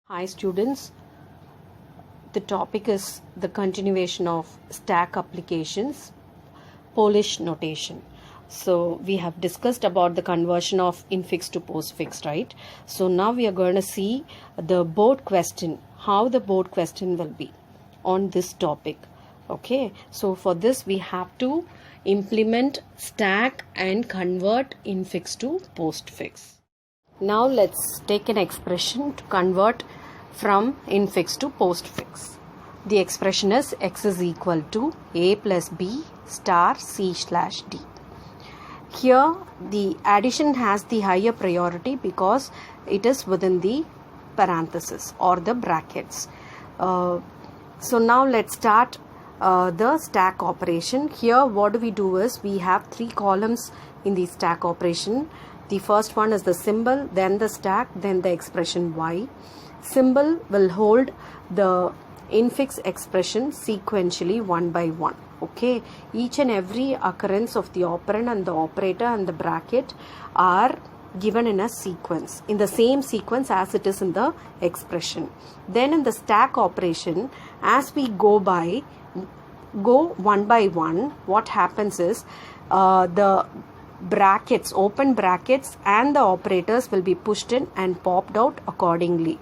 Hi students, the topic is the continuation of stack applications, Polish notation. So we have discussed about the conversion of infix to postfix, right? So now we are going to see the board question, how the board question will be on this topic. Okay, so for this we have to implement stack and convert infix to postfix. Now let's take an expression to convert from infix to postfix. The expression is x is equal to a plus b star c slash d. Here the addition has the higher priority because it is within the parenthesis or the brackets. So now let's start the stack operation. Here what do we do is we have three columns in the stack operation. The first one is the symbol, then the stack, then the expression y. Symbol will hold the infix expression sequentially one by one. Okay, each and every occurrence of the operand and the operator and the bracket are given in a sequence, in the same sequence as it is in the expression. Then in the stack operation, as we go one by one, what happens is the brackets, open brackets and the operators will be pushed in and popped out accordingly.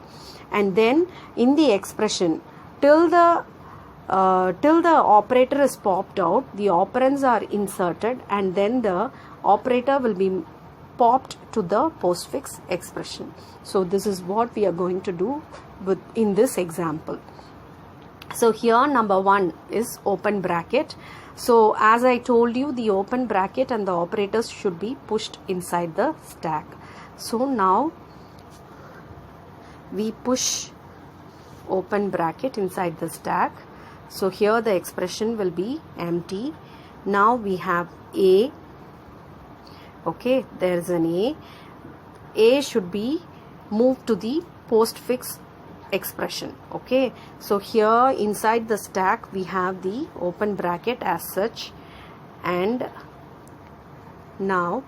And then in the expression, till the operator is popped out, the operands are inserted and then the operator will be popped to the postfix expression. So this is what we are going to do in this example. So here number one is open bracket. So as I told you, the open bracket and the operators should be pushed inside the stack. So now we push open bracket inside the stack. So here the expression will be empty. Now we have A. Okay, there is an A. A should be moved to the postfix expression. Okay, so here inside the stack we have the open bracket as such, and now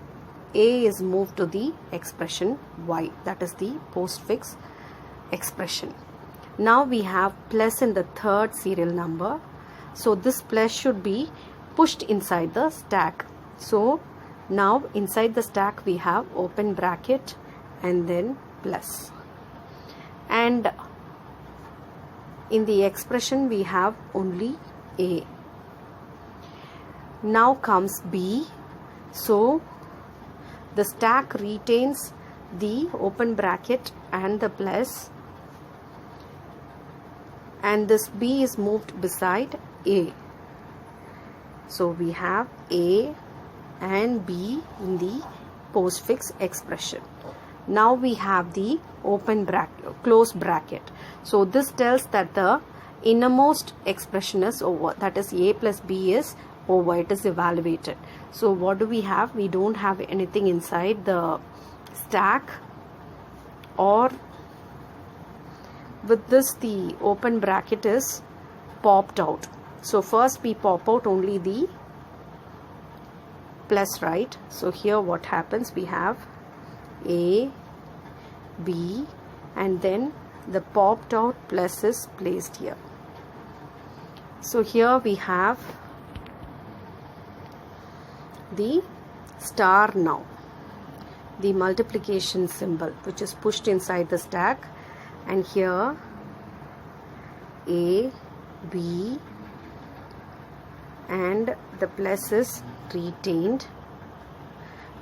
A is moved to the expression y, that is the postfix expression. Now we have plus in the third serial number, so this plus should be pushed inside the stack. So now inside the stack we have open bracket and then plus, and in the expression we have only A. Now comes B. So the stack retains the open bracket and the plus, and this B is moved beside A. So we have A and B in the postfix expression. Now we have the open bracket, close bracket. So this tells that the innermost expression is over, that is A plus B is over, it is evaluated. So what do we have? We don't have anything inside the stack, or with this the open bracket is popped out. So first we pop out only the plus, right? So here what happens, we have A, B, and then the popped out plus is placed here. So here we have the star now, the multiplication symbol which is pushed inside the stack, and here A, B, and the plus is retained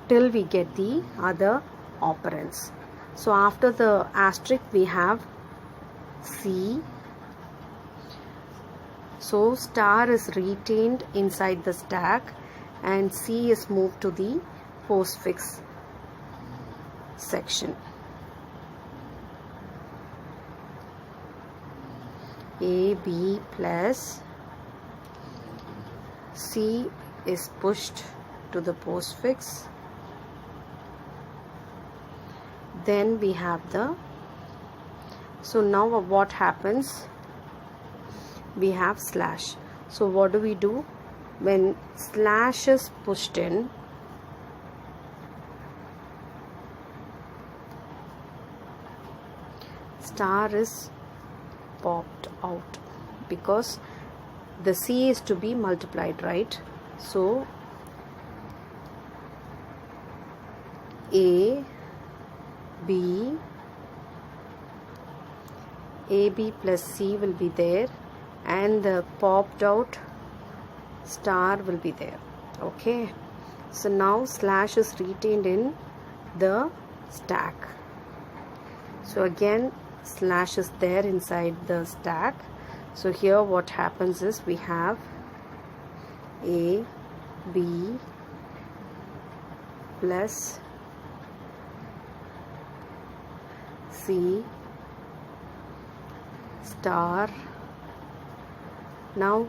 till we get the other operands. So after the asterisk we have C. So star is retained inside the stack and C is moved to the postfix section. A, B plus C is pushed to the postfix. Then we have the, so now what happens, we have slash. So what do we do when slash is pushed in? star is popped out because the C is to be multiplied, right? So AB plus C will be there, and the popped out star will be there. Okay, so now slash is retained in the stack. So again slash is there inside the stack. So here what happens is we have A B plus C star. Now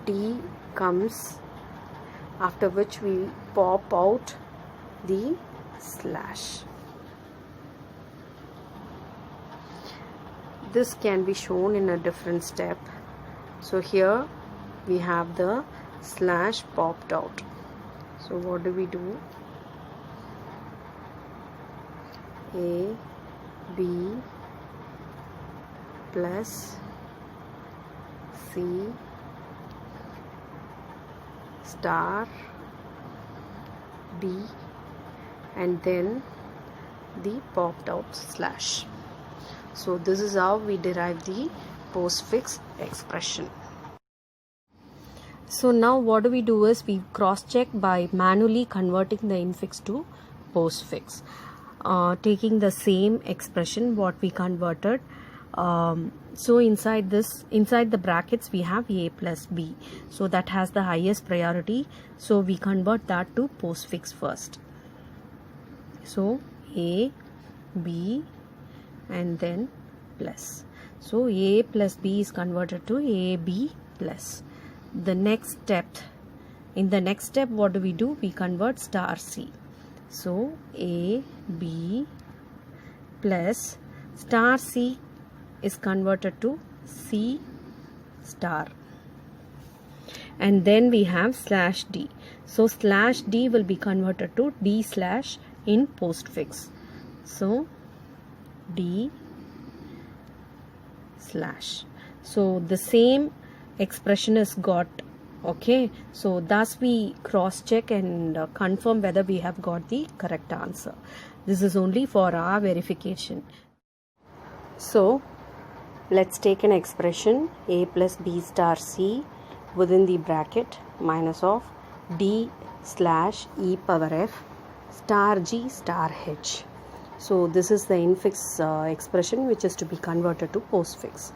D comes, after which we pop out the slash. This can be shown in a different step. So here we have the slash popped out. So what do we do? A B plus C star B, and then the popped out slash. So this is how we derive the postfix expression. So now what do we do is we cross check by manually converting the infix to postfix, taking the same expression what we converted. So inside the brackets we have A plus B, so that has the highest priority, so we convert that to postfix first. So A B and then plus. So A plus B is converted to AB plus. In the next step what do? We convert star C. So A B plus star C is converted to C star, and then we have slash D. So slash D will be converted to D slash in postfix. So D slash. So the same expression is got. Okay, so thus we cross check and confirm whether we have got the correct answer. This is only for our verification. So let's take an expression A plus B star C within the bracket minus of D slash E power F star G star H. So this is the infix expression which is to be converted to postfix.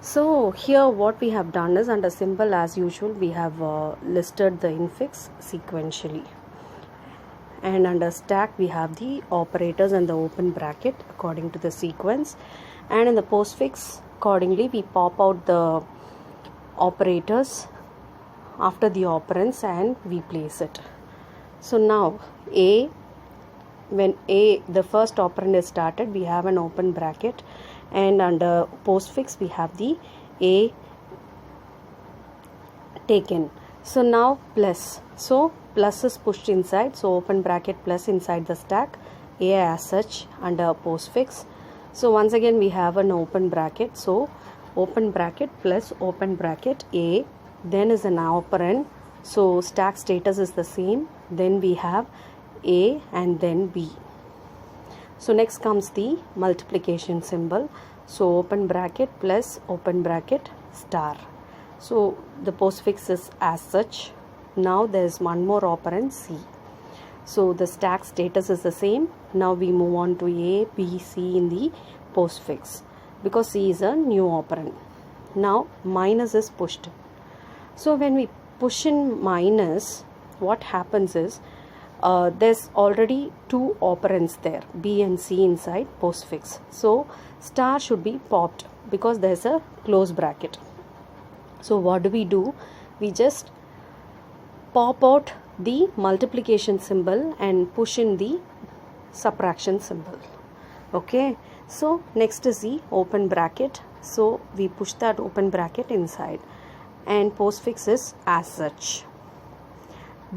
So here what we have done is, under symbol as usual we have listed the infix sequentially, and under stack we have the operators and the open bracket according to the sequence, and in the postfix accordingly we pop out the operators after the operands and we place it. So now when the first operand is started, we have an open bracket, and under postfix we have the A taken. So now plus. So plus is pushed inside, so open bracket plus inside the stack, A as such under postfix. So once again we have an open bracket, so open bracket plus open bracket A, then is an operand, so stack status is the same, then we have A and then B. So next comes the multiplication symbol, so open bracket plus open bracket star. So the postfix is as such. Now there is one more operand C. So the stack status is the same. Now we move on to A, B, C in the postfix because C is a new operand. Now minus is pushed. So when we push in minus, what happens is there's already two operands there, B and C inside postfix. So star should be popped because there's a close bracket. So what do? We just pop out the multiplication symbol and push in the subtraction symbol. Okay, so next is the open bracket, so we push that open bracket inside, and postfix is as such.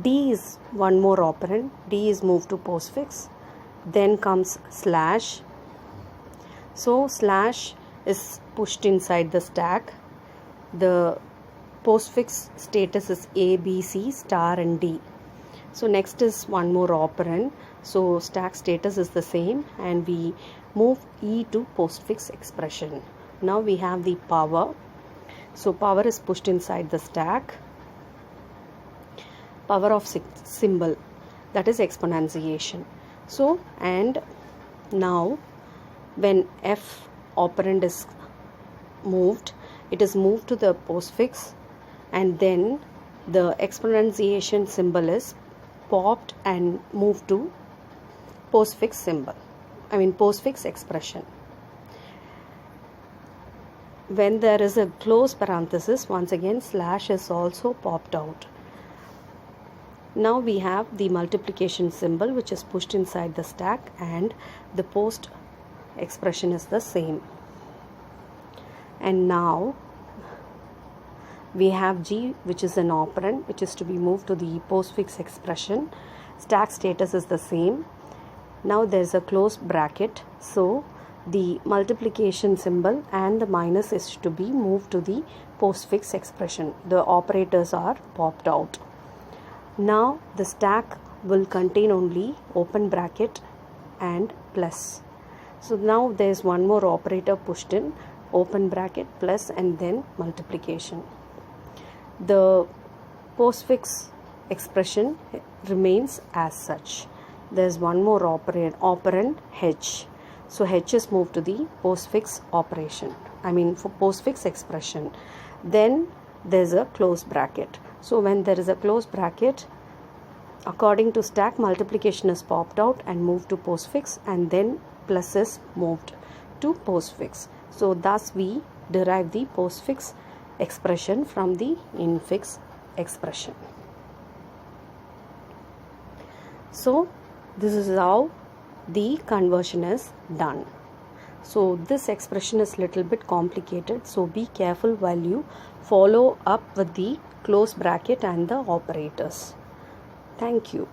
D is one more operand, D is moved to postfix, then comes slash, So slash is pushed inside the stack. The postfix status is A, B, C, star and D. So next is one more operand. So stack status is the same and we move E to postfix expression. Now we have the power. So power is pushed inside the stack. Power of symbol, that is exponentiation. So and now when F operand is moved, it is moved to the postfix and then the exponentiation symbol is popped and moved to postfix symbol, postfix expression. When there is a close parenthesis, once again slash is also popped out. Now we have the multiplication symbol which is pushed inside the stack and the post expression is the same. And now we have G, which is an operand which is to be moved to the postfix expression. Stack status is the same. Now there is a closed bracket, so the multiplication symbol and the minus is to be moved to the postfix expression. The operators are popped out. Now the stack will contain only open bracket and plus. So now there is one more operator pushed in, open bracket plus and then multiplication. The postfix expression remains as such. There is one more operand H. So H is moved to the postfix operation, for postfix expression. Then there is a close bracket. So when there is a close bracket, according to stack, multiplication is popped out and moved to postfix and then plus is moved to postfix. So thus we derive the postfix expression from the infix expression. So this is how the conversion is done. So this expression is little bit complicated, so be careful while you follow up with the close bracket and the operators. Thank you.